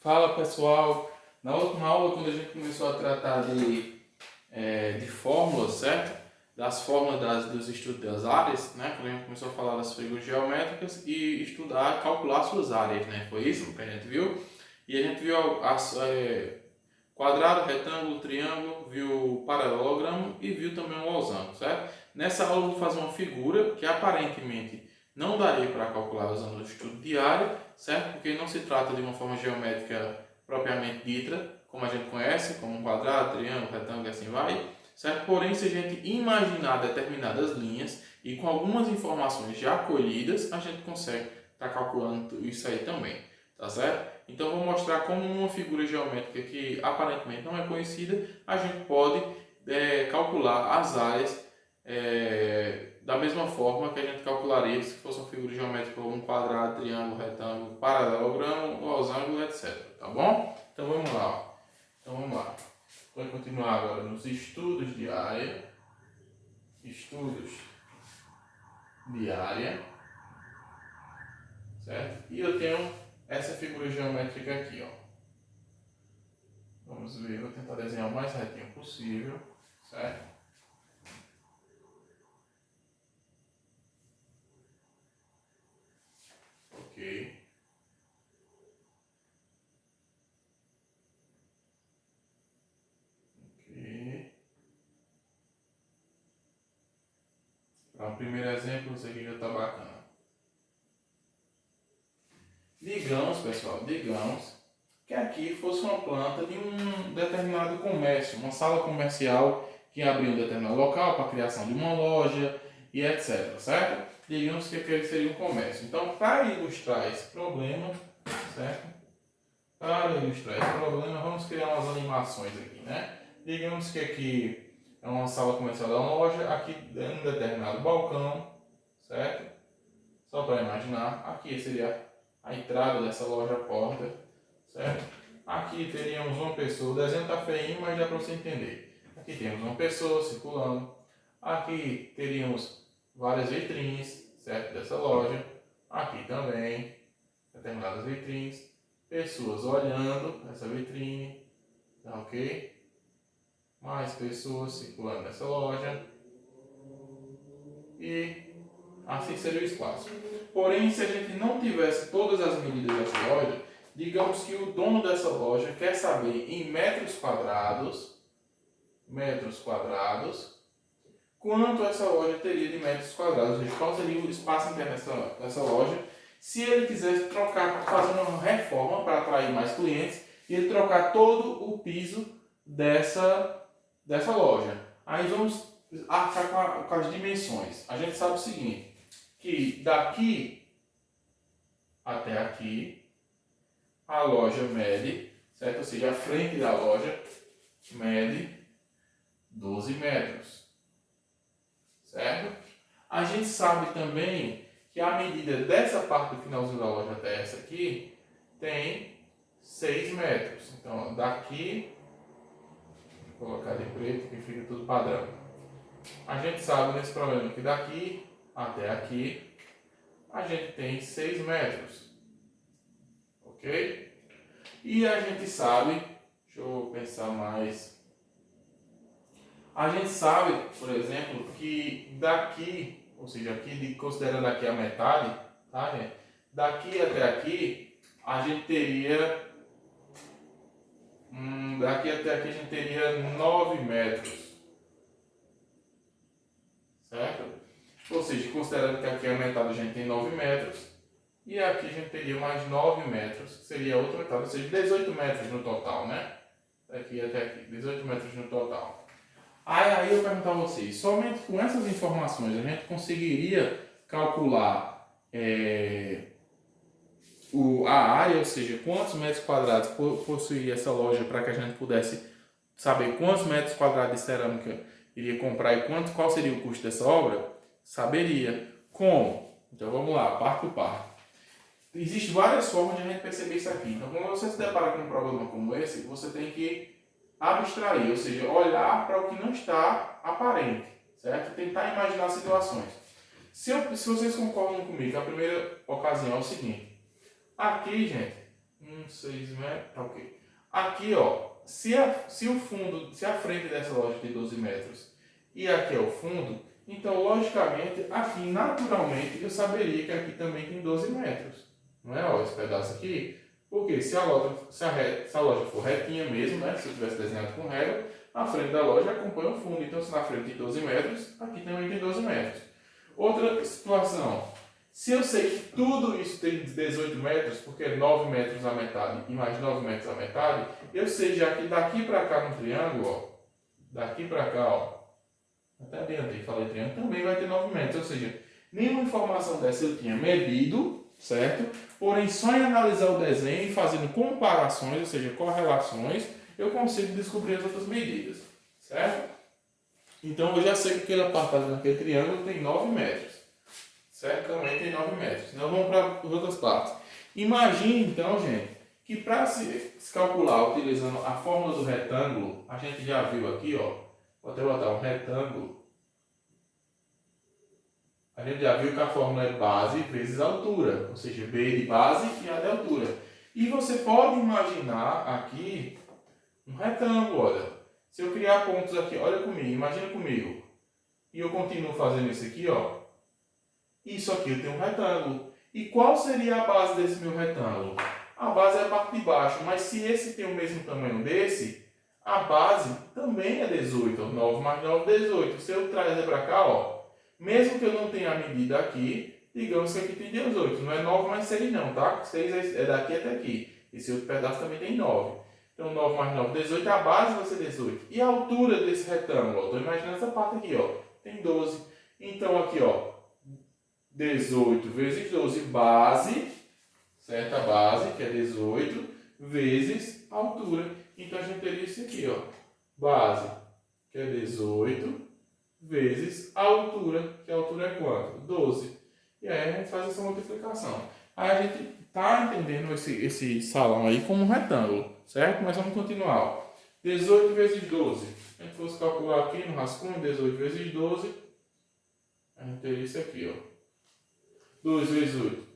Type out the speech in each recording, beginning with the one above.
Fala pessoal, na última aula quando a gente começou a tratar de fórmulas, certo? Das fórmulas dos estudos das áreas, né? Quando a gente começou a falar das figuras geométricas e estudar, calcular suas áreas, né? Foi isso que a gente viu? E a gente viu quadrado, retângulo, triângulo, viu paralelogramo e viu também um losango, certo? Nessa aula eu vou fazer uma figura que aparentemente não daria para calcular usando o estudo de área, certo? Porque não se trata de uma forma geométrica propriamente dita, como a gente conhece, como um quadrado, triângulo, retângulo e assim vai, certo? Porém, se a gente imaginar determinadas linhas e com algumas informações já colhidas, a gente consegue estar calculando isso aí também, tá certo? Então, vou mostrar como uma figura geométrica que aparentemente não é conhecida, a gente pode calcular as áreas da mesma forma que a gente calcularia se fosse uma figura geométrica como um quadrado, triângulo, retângulo, paralelogramo, losango, etc. Tá bom? Então vamos lá. Vamos continuar agora nos estudos de área. Estudos de área. Certo? E eu tenho essa figura geométrica aqui, ó. Vamos ver, vou tentar desenhar o mais retinho possível, certo? Ok. Para o primeiro exemplo, isso aqui já está bacana. Digamos, pessoal, que aqui fosse uma planta de um determinado comércio, uma sala comercial que abria um determinado local para a criação de uma loja e etc, certo? Digamos que aquele seria um comércio. Então, para ilustrar esse problema, certo? Para ilustrar esse problema, vamos criar umas animações aqui, né? Digamos que aqui é uma sala comercial da loja, aqui é um determinado balcão, certo? Só para imaginar, aqui seria a entrada dessa loja, a porta, certo? Aqui teríamos uma pessoa, o desenho está feinho, mas dá para você entender. Aqui temos uma pessoa circulando, aqui teríamos várias vitrines, certo? Dessa loja, aqui também, determinadas vitrines, pessoas olhando essa vitrine, tá ok? Mais pessoas circulando nessa loja e assim seria o espaço. Porém, se a gente não tivesse todas as medidas dessa loja, digamos que o dono dessa loja quer saber em metros quadrados, quanto essa loja teria de metros quadrados, qual seria o espaço interno dessa loja, se ele quisesse trocar, fazer uma reforma para atrair mais clientes, e ele trocar todo o piso dessa loja. Aí vamos arcar com as dimensões. A gente sabe o seguinte, que daqui até aqui a loja mede, certo? Ou seja, a frente da loja mede 12 metros, certo? A gente sabe também que a medida dessa parte do finalzinho da loja até essa aqui tem 6 metros. Então, daqui, vou colocar de preto que fica tudo padrão. A gente sabe nesse problema que daqui até aqui a gente tem 6 metros, ok? E a gente sabe, deixa eu pensar mais, a gente sabe, por exemplo, que daqui, ou seja, aqui, considerando aqui a metade, tá, gente? Daqui até aqui, a gente teria, daqui até aqui a gente teria 9 metros, certo? Ou seja, considerando que aqui a metade a gente tem 9 metros, e aqui a gente teria mais 9 metros, que seria a outra metade, ou seja, 18 metros no total, né? Daqui até aqui, 18 metros no total. Aí eu pergunto a vocês, somente com essas informações a gente conseguiria calcular a área, ou seja, quantos metros quadrados possuía essa loja para que a gente pudesse saber quantos metros quadrados de cerâmica iria comprar e qual seria o custo dessa obra? Saberia. Como? Então vamos lá, parte por parte. Existem várias formas de a gente perceber isso aqui. Então, quando você se depara com um problema como esse, você tem que abstrair, ou seja, olhar para o que não está aparente, certo? Tentar imaginar situações. Se vocês concordam comigo, a primeira ocasião é o seguinte. Aqui, gente, 6 metros, tá ok. Aqui, ó, se a frente dessa loja tem 12 metros e aqui é o fundo, então, logicamente, aqui, naturalmente, eu saberia que aqui também tem 12 metros. Não é, ó, esse pedaço aqui? Porque se a loja for retinha mesmo, né, se eu tivesse desenhado com régua, a frente da loja acompanha o fundo. Então, se na frente tem 12 metros, aqui também tem 12 metros. Outra situação. Se eu sei que tudo isso tem 18 metros, porque é 9 metros a metade e mais 9 metros a metade, eu sei já que daqui para cá no triângulo, ó, daqui para cá, ó, até adiantei, falei triângulo, também vai ter 9 metros. Ou seja, nenhuma informação dessa eu tinha medido, certo? Porém, só em analisar o desenho e fazendo comparações, ou seja, correlações, eu consigo descobrir as outras medidas, certo? Então, eu já sei que aquele apartado naquele triângulo tem 9 metros. Certo? Também tem 9 metros. Então vamos para as outras partes. Imagine então, gente, que para se calcular utilizando a fórmula do retângulo, a gente já viu aqui, ó, vou até botar um retângulo. A gente já viu que a fórmula é base vezes altura, ou seja, B de base e A de altura. E você pode imaginar aqui um retângulo, olha. Se eu criar pontos aqui, olha comigo, imagina comigo. E eu continuo fazendo isso aqui, ó. Isso aqui eu tenho um retângulo. E qual seria a base desse meu retângulo? A base é a parte de baixo, mas se esse tem o mesmo tamanho desse, a base também é 18. 9 mais 9, 18. Se eu trazer para cá, ó, mesmo que eu não tenha a medida aqui, digamos que aqui tem 18. Não é 9 mais 6 não, tá? 6 é daqui até aqui. Esse outro pedaço também tem 9. Então 9 mais 9, 18. A base vai ser 18. E a altura desse retângulo? Estou imaginando essa parte aqui, ó. Tem 12. Então aqui, ó. 18 vezes 12, base, certo? A base, que é 18, vezes a altura. Então, a gente teria isso aqui, ó. Base, que é 18, vezes a altura, que a altura é quanto? 12. E aí, a gente faz essa multiplicação. Aí, a gente está entendendo esse salão aí como um retângulo, certo? Mas vamos continuar. 18 vezes 12. Se a gente fosse calcular aqui no rascunho, 18 vezes 12, a gente teria isso aqui, ó. 2 vezes 8,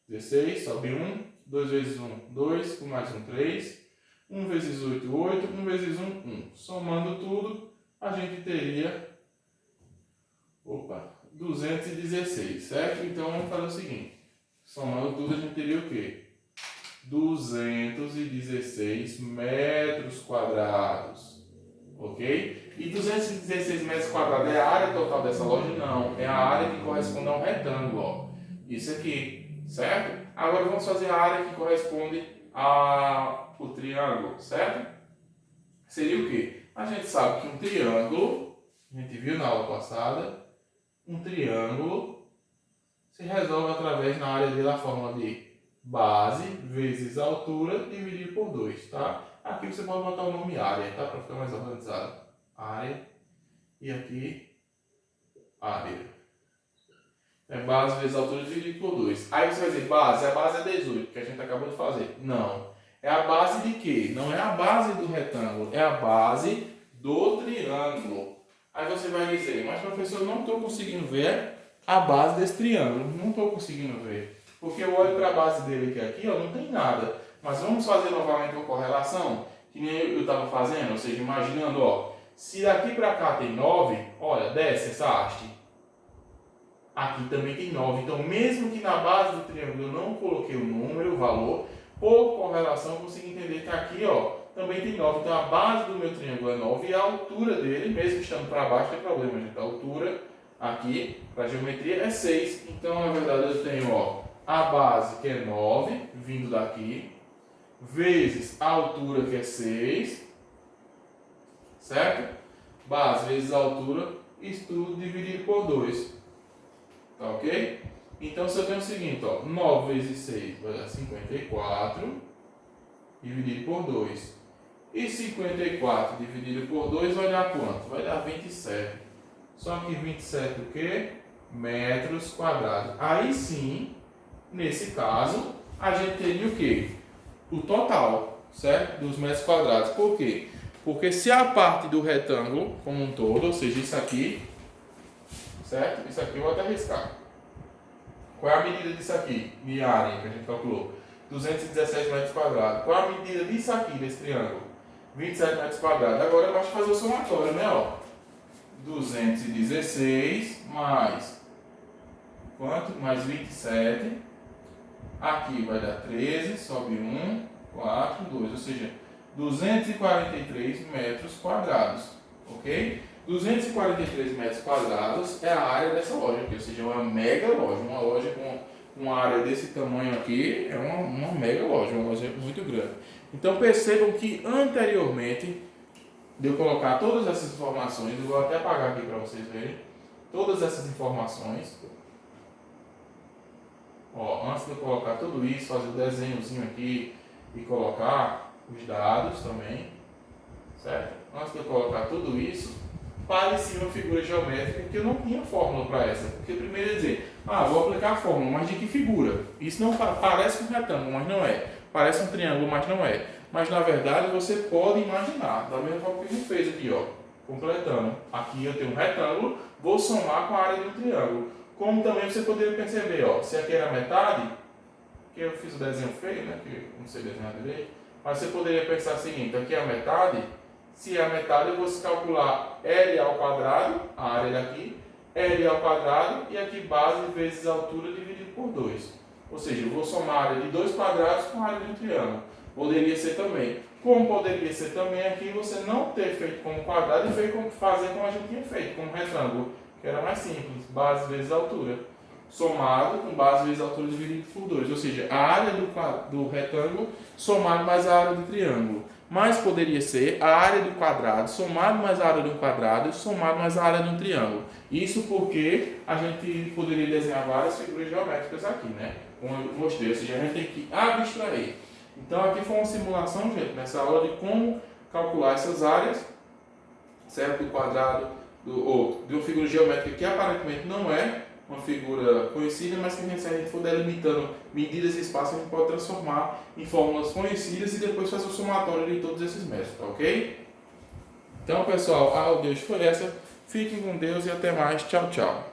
16, sobe 1. 2 vezes 1, 2, com mais 1, 3. 1 vezes 8, 8. 1 vezes 1, 1. Somando tudo, a gente teria 216, certo? Então, vamos fazer o seguinte. Somando tudo, a gente teria o quê? 216 metros quadrados. Ok? E 216 metros quadrados é a área total dessa loja? Não. É a área que corresponde a um retângulo, ó. Isso aqui, certo? Agora vamos fazer a área que corresponde ao triângulo, certo? Seria o quê? A gente sabe que um triângulo, a gente viu na aula passada, um triângulo se resolve através na área dele a fórmula de base vezes a altura dividido por 2, tá? Aqui você pode botar o nome área, tá? Para ficar mais organizado. Área e aqui área. É base vezes altura dividido por 2. Aí você vai dizer, base, a base é 18, que a gente acabou de fazer. Não. É a base de quê? Não é a base do retângulo, é a base do triângulo. Aí você vai dizer, mas professor, eu não estou conseguindo ver a base desse triângulo. Não estou conseguindo ver. Porque eu olho para a base dele aqui, ó, não tem nada. Mas vamos fazer novamente uma correlação, que nem eu estava fazendo, ou seja, imaginando, ó, se daqui para cá tem 9, olha, desce essa haste. Aqui também tem 9. Então, mesmo que na base do triângulo eu não coloquei o número, o valor, por correlação eu consigo entender que aqui, ó, também tem 9. Então, a base do meu triângulo é 9 e a altura dele, mesmo estando para baixo, não tem problema, gente. A altura aqui, para a geometria, é 6. Então, na verdade, eu tenho, ó, a base, que é 9, vindo daqui, vezes a altura, que é 6, certo? Base vezes a altura, isso tudo dividido por 2. Tá ok? Então, se eu tenho o seguinte, ó, 9 vezes 6 vai dar 54, dividido por 2. E 54 dividido por 2 vai dar quanto? Vai dar 27. Só que 27 o quê? Metros quadrados. Aí sim, nesse caso, a gente teria o quê? O total, certo? Dos metros quadrados. Por quê? Porque se a parte do retângulo como um todo, ou seja, isso aqui, certo? Isso aqui eu vou até riscar. Qual é a medida disso aqui? De área que a gente calculou. 217 metros quadrados. Qual a medida disso aqui, desse triângulo? 27 metros quadrados. Agora basta fazer o somatório, né? Ó. 216 mais quanto? Mais 27. Aqui vai dar 13, sobe 1, 4, 2. Ou seja, 243 metros quadrados. Ok? 243 metros quadrados é a área dessa loja aqui. Ou seja, é uma mega loja. Uma loja com uma área desse tamanho aqui é uma mega loja. Uma loja muito grande. Então percebam que anteriormente de eu colocar todas essas informações, eu vou até apagar aqui para vocês verem, todas essas informações, ó, antes de eu colocar tudo isso, fazer o desenhozinho aqui e colocar os dados também, certo? Antes de eu colocar tudo isso, parecia uma figura geométrica que eu não tinha fórmula para essa, porque primeiro ia dizer, vou aplicar a fórmula, mas de que figura? Isso não parece um retângulo, mas não é, parece um triângulo, mas não é. Mas na verdade você pode imaginar, da mesma forma que a gente fez aqui, ó, completando. Aqui eu tenho um retângulo, vou somar com a área de um triângulo. Como também você poderia perceber, ó, se aqui era metade, que eu fiz o desenho feio, né, que eu não sei desenhar direito, mas você poderia pensar o seguinte, aqui é a metade, se é a metade eu vou calcular L ao quadrado, a área daqui, L ao quadrado e aqui base vezes altura dividido por 2. Ou seja, eu vou somar a área de 2 quadrados com a área de um triângulo. Poderia ser também. Como poderia ser também aqui você não ter feito como quadrado e fazer como a gente tinha feito, como retângulo, que era mais simples, base vezes altura. Somado com base vezes altura dividido por 2. Ou seja, a área do retângulo somado mais a área do triângulo. Mas poderia ser a área do quadrado somado mais a área do quadrado somado mais a área de um triângulo. Isso porque a gente poderia desenhar várias figuras geométricas aqui, né? Como eu mostrei, ou seja, a gente tem que abstrair. Então aqui foi uma simulação, gente, nessa aula de como calcular essas áreas, certo? Do quadrado, ou de uma figura geométrica que aparentemente não é uma figura conhecida, mas que se a gente for delimitando medidas e espaços, a gente pode transformar em fórmulas conhecidas e depois fazer o somatório de todos esses métodos, ok? Então, pessoal, a aula de hoje foi essa. Fiquem com Deus e até mais. Tchau, tchau.